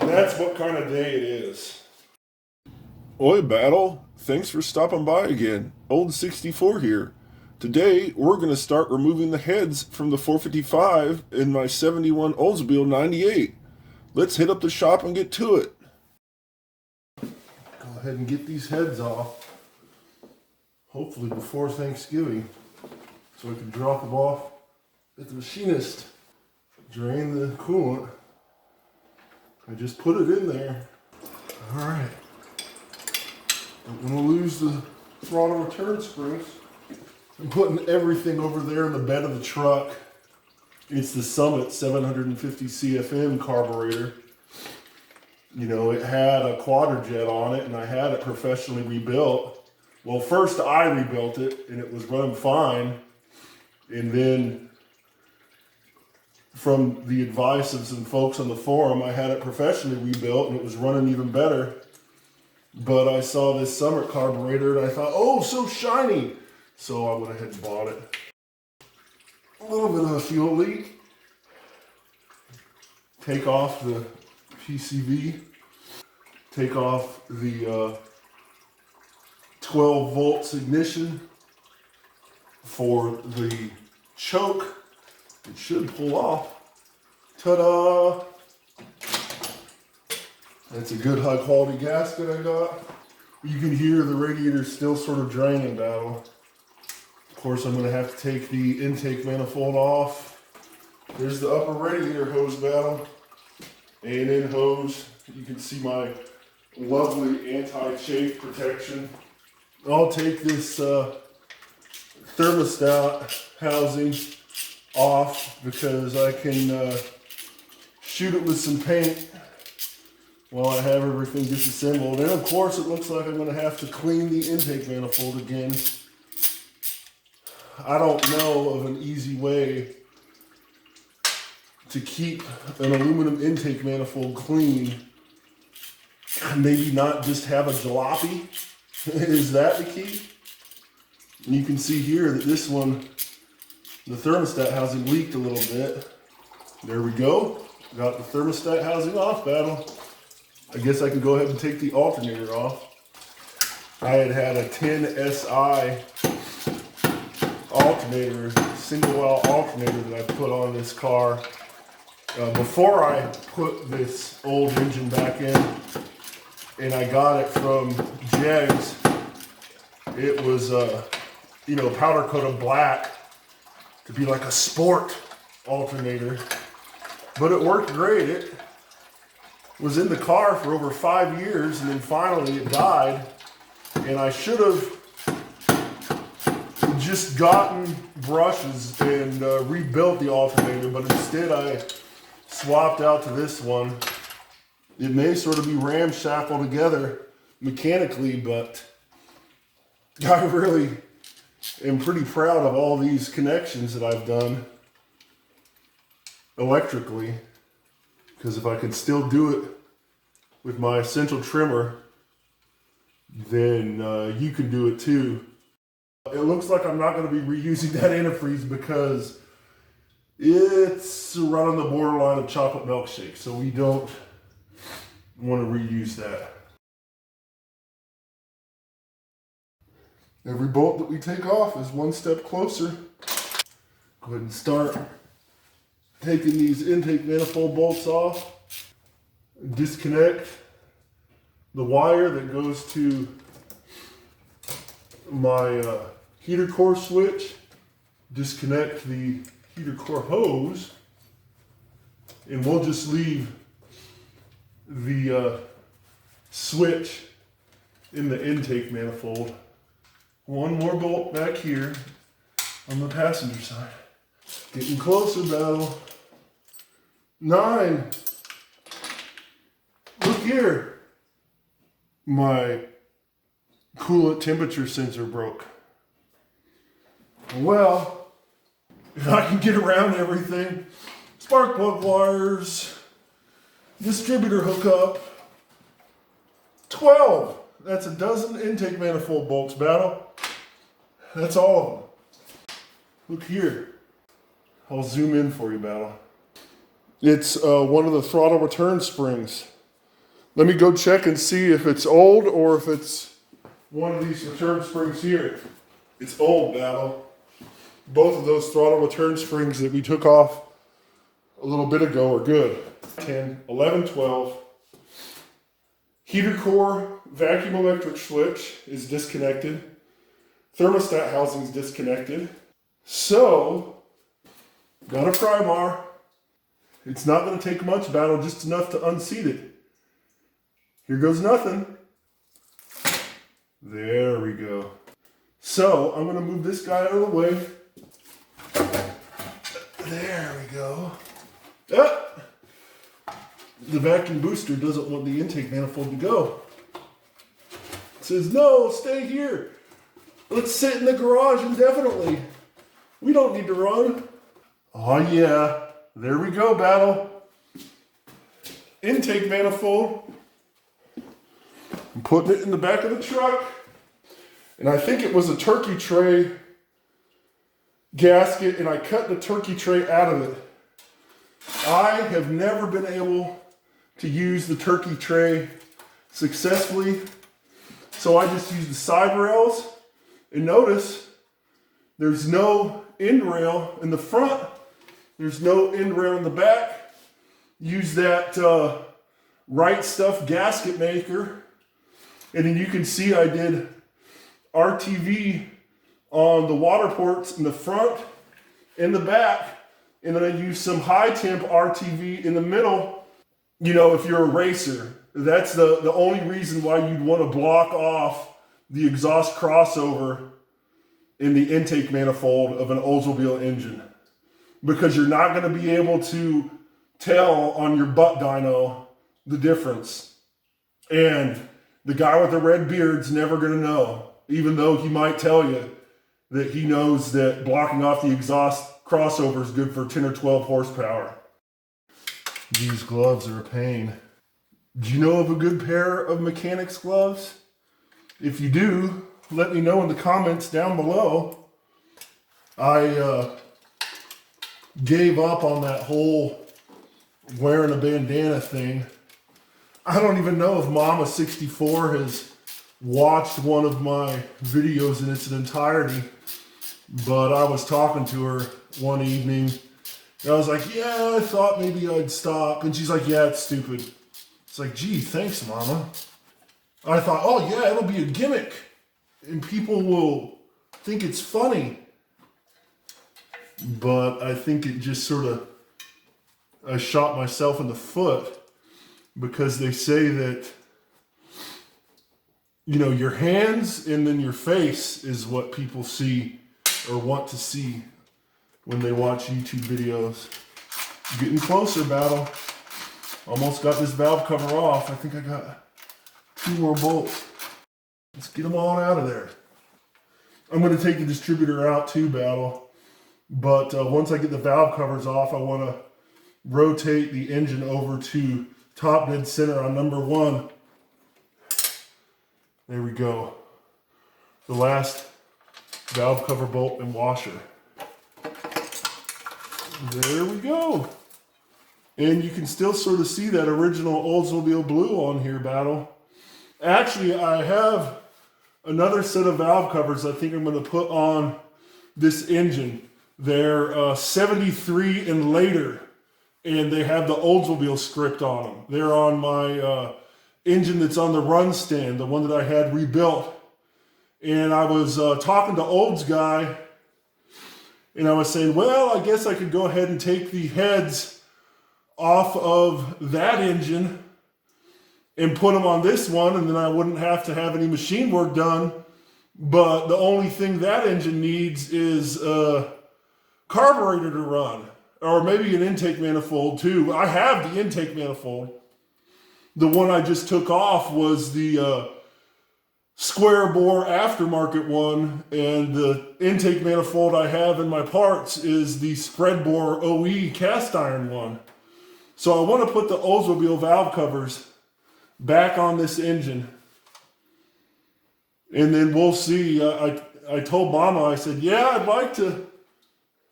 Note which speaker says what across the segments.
Speaker 1: that's what kind of day it is. Oi, Battle. Thanks for stopping by again. Old 64 here. Today, we're going to start removing the heads from the 455 in my 71 Oldsmobile 98. Let's hit up the shop and get to it. Go ahead and get these heads off. Hopefully before Thanksgiving, so I can drop them off at the machinist. Drain the coolant. I just put it in there. All right. Don't want to lose the throttle return springs. I'm putting everything over there in the bed of the truck. It's the Summit 750 CFM carburetor. You know, it had a quadrajet on it and I had it professionally rebuilt. Well, first I rebuilt it and it was running fine. And then from the advice of some folks on the forum, I had it professionally rebuilt and it was running even better. But I saw this Summit carburetor and I thought, oh, so shiny. So I went ahead and bought it. A little bit of a fuel leak. Take off the PCV. Take off the 12 volts ignition for the choke. It should pull off. Ta-da! That's a good high quality gasket I got. You can hear the radiator still sort of draining, Battle. Of course, I'm gonna have to take the intake manifold off. There's the upper radiator hose, Battle. A&N hose. You can see my lovely anti-chafe protection. I'll take this thermostat housing off because I can shoot it with some paint while I have everything disassembled. And of course, it looks like I'm going to have to clean the intake manifold again. I don't know of an easy way to keep an aluminum intake manifold clean. Maybe not just have a jalopy. Is that the key? And you can see here that this one, the thermostat housing leaked a little bit. There we go. Got the thermostat housing off, Battle. I guess I can go ahead and take the alternator off. I had a 10 SI alternator, single well alternator that I put on this car before I put this old engine back in, and I got it from Jegs. It was you know, powder coated black to be like a sport alternator, but it worked great. It was in the car for over 5 years, and then finally it died. And I should have just gotten brushes and rebuilt the alternator, but instead I swapped out to this one. It may sort of be ramshackle together mechanically, but I really am pretty proud of all these connections that I've done electrically, because if I could still do it with my central trimmer, then you can do it too. It looks like I'm not going to be reusing that antifreeze because it's right on the borderline of chocolate milkshake, so we don't want to reuse that. Every bolt that we take off is one step closer. Go ahead and start taking these intake manifold bolts off. Disconnect the wire that goes to my heater core switch. Disconnect the heater core hose, and we'll just leave the switch in the intake manifold. One more bolt back here on the passenger side. Getting closer, Battle. 9. Look here. My coolant temperature sensor broke. Well, if I can get around everything, spark plug wires, distributor hookup, 12. That's a dozen intake manifold bolts, Battle. That's all of them. Look here. I'll zoom in for you, Battle. It's one of the throttle return springs. Let me go check and see if it's old or if it's one of these return springs here. It's old, Battle. Both of those throttle return springs that we took off a little bit ago are good. 10, 11, 12. Heater core vacuum electric switch is disconnected. Thermostat housing is disconnected. So, got a pry bar. It's not going to take much, Battle, just enough to unseat it. Here goes nothing. There we go. So, I'm going to move this guy out of the way. There we go. Ah! The vacuum booster doesn't want the intake manifold to go. It says, no, stay here. Let's sit in the garage indefinitely. We don't need to run. Oh yeah, there we go, Battle. Intake manifold. I'm putting it in the back of the truck. And I think it was a turkey tray gasket, and I cut the turkey tray out of it. I have never been able to use the turkey tray successfully, so I just use the side rails. And notice there's no end rail in the front, there's no end rail in the back. Use that Right Stuff gasket maker, and then you can see I did RTV on the water ports in the front and the back, and then I used some high temp RTV in the middle. You know, if you're a racer, that's the only reason why you'd want to block off the exhaust crossover in the intake manifold of an Oldsmobile engine, because you're not going to be able to tell on your butt dyno the difference. And the guy with the red beard's never going to know, even though he might tell you that he knows that blocking off the exhaust crossover is good for 10 or 12 horsepower. These gloves are a pain. Do you know of a good pair of mechanics gloves? If you do, let me know in the comments down below. I gave up on that whole wearing a bandana thing. I don't even know if Mama64 has watched one of my videos in its entirety, but I was talking to her one evening, and I was like, yeah, I thought maybe I'd stop. And she's like, yeah, it's stupid. It's like, gee, thanks, Mama. I thought, oh yeah, it'll be a gimmick, and people will think it's funny. But I think it just sort of, I shot myself in the foot, because they say that, you know, your hands and then your face is what people see or want to see when they watch YouTube videos. Getting closer, Battle. Almost got this valve cover off. I think I got 2 more bolts. Let's get them all out of there. I'm going to take the distributor out too, Battle. But once I get the valve covers off, I want to rotate the engine over to top dead center on number 1. There we go. The last valve cover bolt and washer. There we go. And you can still sort of see that original Oldsmobile blue on here, Battle. Actually, I have another set of valve covers I think I'm going to put on this engine. They're 73 and later, and they have the Oldsmobile script on them. They're on my engine that's on the run stand, the one that I had rebuilt. And I was talking to Olds guy, and I was saying, well, I guess I could go ahead and take the heads off of that engine and put them on this one, and then I wouldn't have to have any machine work done. But the only thing that engine needs is a carburetor to run, or maybe an intake manifold too. I have the intake manifold. The one I just took off was the square bore aftermarket one, and the intake manifold I have in my parts is the spread bore OE cast iron one. So I want to put the Oldsmobile valve covers back on this engine, and then we'll see. I told Mama, I said, yeah, I'd like to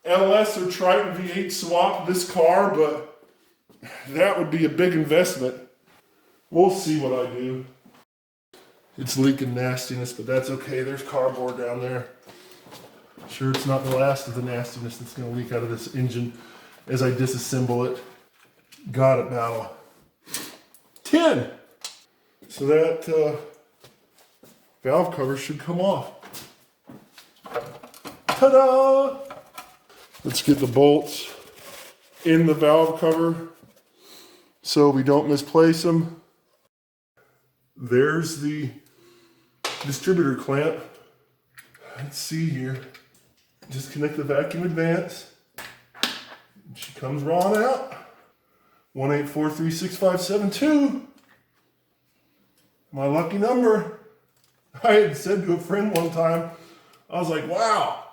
Speaker 1: LS or Triton V8 swap this car, but that would be a big investment. We'll see what I do. It's leaking nastiness, but that's okay. There's cardboard down there. Sure, it's not the last of the nastiness that's going to leak out of this engine as I disassemble it. Got it, Battle. 10! So that valve cover should come off. Ta-da! Let's get the bolts in the valve cover so we don't misplace them. There's the distributor clamp. Let's see here. Disconnect the vacuum advance. She comes raw out. 1843652. My lucky number. I had said to a friend one time, I was like, wow,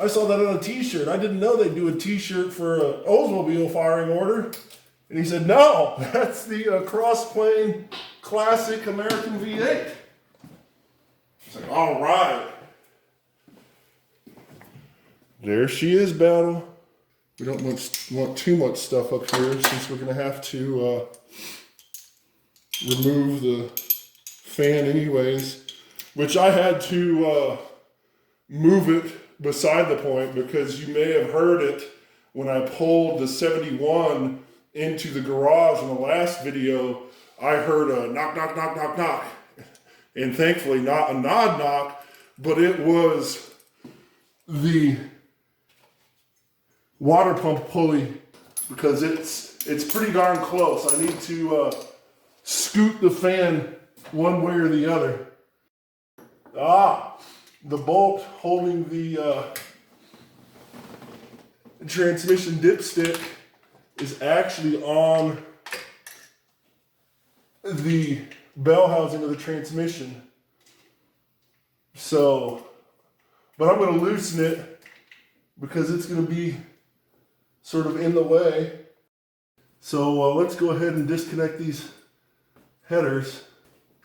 Speaker 1: I saw that on a t-shirt. I didn't know they'd do a t-shirt for an Oldsmobile firing order. And he said, no, that's the cross-plane classic American V8. It's like, all right. There she is, Battle. We don't want too much stuff up here since we're going to have to remove the fan anyways, which I had to move it beside the point because you may have heard it when I pulled the 71 into the garage in the last video. I heard a knock, knock, knock, knock, knock. And thankfully not a nod knock, but it was the water pump pulley because it's pretty darn close. I need to scoot the fan one way or the other. The bolt holding the transmission dipstick is actually on the bell housing of the transmission. So, but I'm going to loosen it because it's going to be sort of in the way. So let's go ahead and disconnect these headers.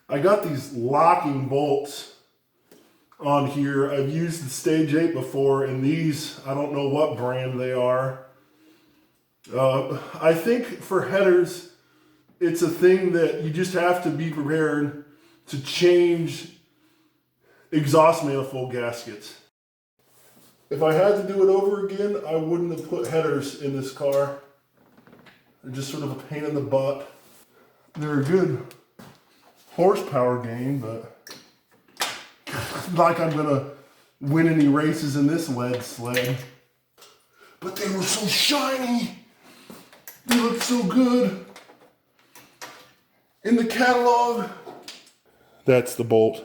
Speaker 1: I got these locking bolts on here. I've used the Stage 8 before, and these, I don't know what brand they are. I think for headers, it's a thing that you just have to be prepared to change exhaust manifold gaskets. If I had to do it over again, I wouldn't have put headers in this car. They're just sort of a pain in the butt. They're a good horsepower gain, but like I'm gonna win any races in this lead sled. But they were so shiny. They looked so good in the catalog. That's the bolt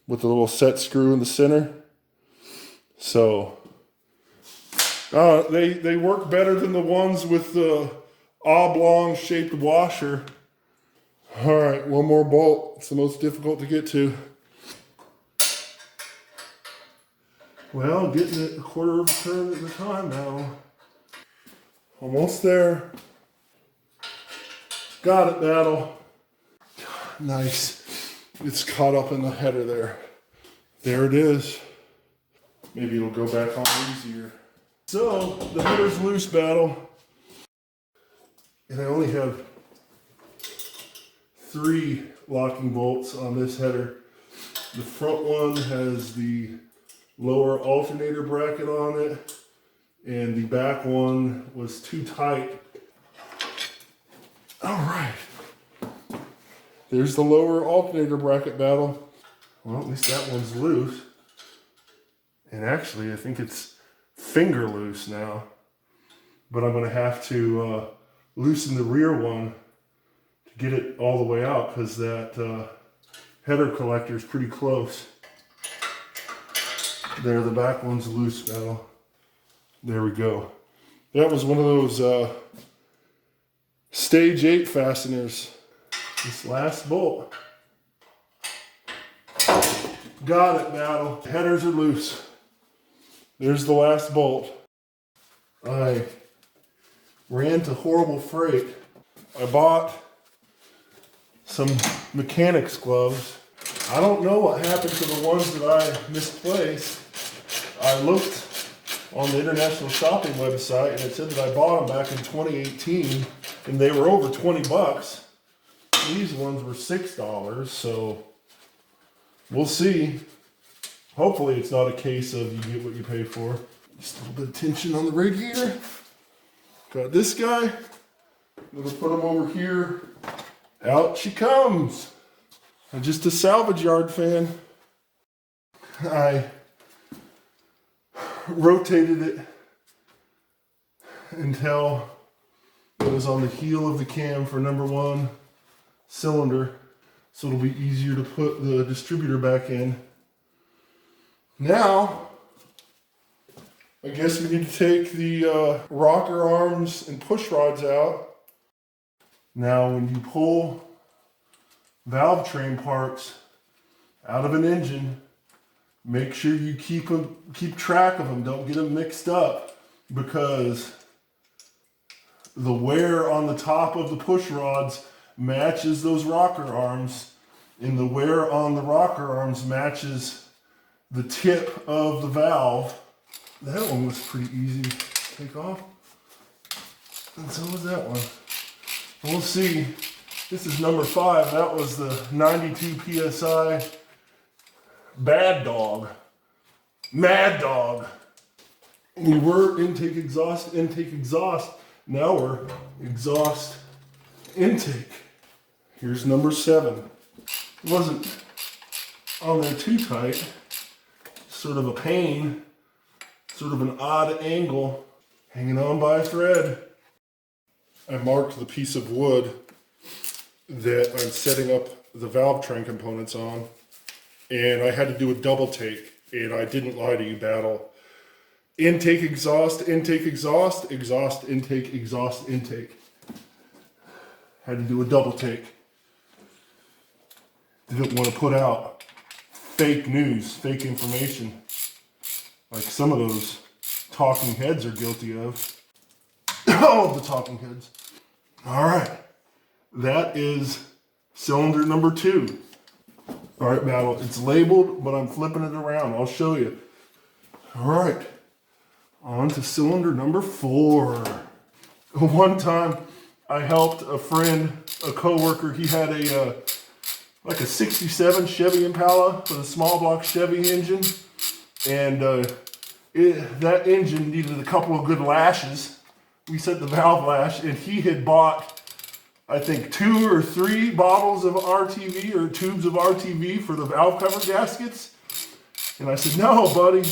Speaker 1: with the little set screw in the center. So they work better than the ones with the oblong shaped washer. All right, one more bolt. It's the most difficult to get to. Well, getting it a quarter of a turn at a time now. Almost there. Got it, Battle. Nice. It's caught up in the header there. There it is. Maybe it'll go back on easier. So, the header's loose, Battle. And I only have 3 locking bolts on this header. The front one has the lower alternator bracket on it, and the back one was too tight. All right. There's the lower alternator bracket, Battle. Well, at least that one's loose. And actually, I think it's finger loose now. But I'm going to have to loosen the rear one to get it all the way out because that header collector is pretty close. There, the back one's loose, Battle. There we go. That was one of those Stage 8 fasteners. This last bolt. Got it, Battle. Headers are loose. There's the last bolt. I ran to horrible freight. I bought some mechanics gloves. I don't know what happened to the ones that I misplaced. I looked on the international shopping website and it said that I bought them back in 2018 and they were over 20 bucks. These ones were $6, so we'll see. Hopefully it's not a case of you get what you pay for. Just a little bit of tension on the radiator. Got this guy. I'm gonna put him over here. Out she comes. I'm just a salvage yard fan. I rotated it until it was on the heel of the cam for number 1 cylinder, so it'll be easier to put the distributor back in. Now, I guess we need to take the rocker arms and push rods out. Now, when you pull valve train parts out of an engine, make sure you keep track of them. Don't get them mixed up, because the wear on the top of the push rods matches those rocker arms, and the wear on the rocker arms matches the tip of the valve. That one was pretty easy to take off, and so was that one. We'll see. This is number 5. That was the 92 PSI Bad Dog. Mad Dog. We were intake, exhaust. Now we're exhaust, intake. Here's number 7. It wasn't on there too tight. Sort of a pain. Sort of an odd angle. Hanging on by a thread. I marked the piece of wood that I'm setting up the valve train components on, and I had to do a double take, and I didn't lie to you, Battle. Intake, exhaust, intake, exhaust, exhaust, intake, exhaust, intake. Had to do a double take. Didn't want to put out fake news, fake information, like some of those talking heads are guilty of. Oh, the talking heads. All right. That is cylinder number 2. All right, Battle. It's labeled, but I'm flipping it around. I'll show you. All right. On to cylinder number 4. One time, I helped a friend, a coworker. He had like a 67 Chevy Impala with a small block Chevy engine. And that engine needed a couple of good lashes. We set the valve lash, and he had bought, I think, 2 or 3 bottles of RTV or tubes of RTV for the valve cover gaskets. And I said, no, buddy,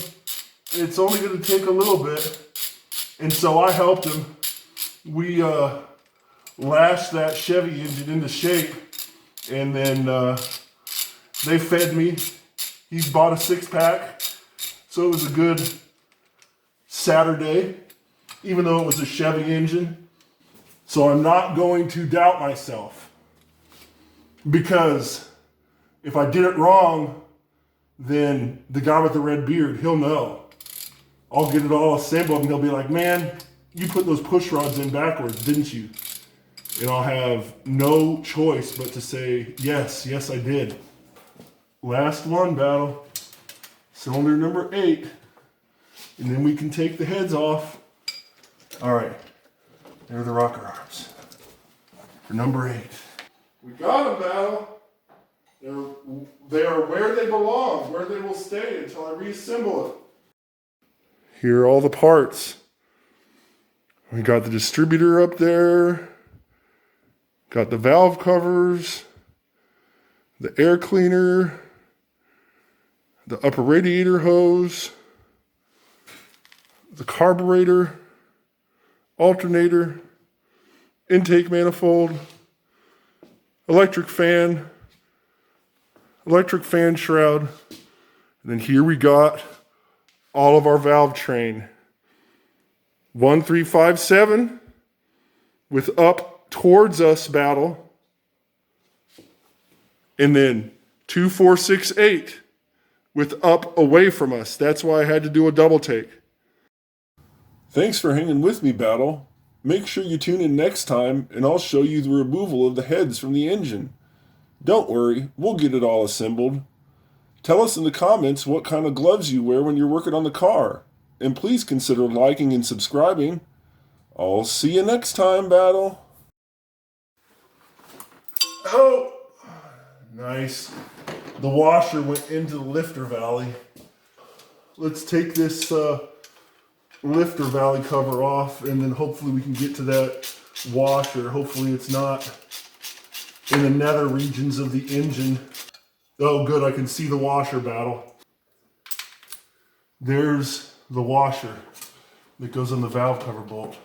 Speaker 1: it's only going to take a little bit. And so I helped him. We lashed that Chevy engine into shape, and then they fed me. He bought a 6-pack, so it was a good Saturday, even though it was a Chevy engine. So I'm not going to doubt myself, because if I did it wrong, then the guy with the red beard, he'll know. I'll get it all assembled and he'll be like, man, you put those push rods in backwards, didn't you? And I'll have no choice but to say, yes, I did. Last one, Battle. Cylinder number 8. And then we can take the heads off. All right, there are the rocker arms for number 8. We got them, Battle. They are where they belong, where they will stay until I reassemble it. Here are all the parts. We got the distributor up there. Got the valve covers, the air cleaner, the upper radiator hose, the carburetor, alternator, intake manifold, electric fan shroud, and then here we got all of our valve train. 1357 with up towards us, Battle, and then 2468 with up away from us. That's why I had to do a double take. Thanks for hanging with me, Battle. Make sure you tune in next time, and I'll show you the removal of the heads from the engine. Don't worry, we'll get it all assembled. Tell us in the comments what kind of gloves you wear when you're working on the car. And please consider liking and subscribing. I'll see you next time, Battle. Oh, nice. The washer went into the lifter valley. Let's take this lifter valley cover off, and then hopefully we can get to that washer. Hopefully it's not in the nether regions of the engine. Oh good, I can see the washer battle. There's the washer that goes on the valve cover bolt.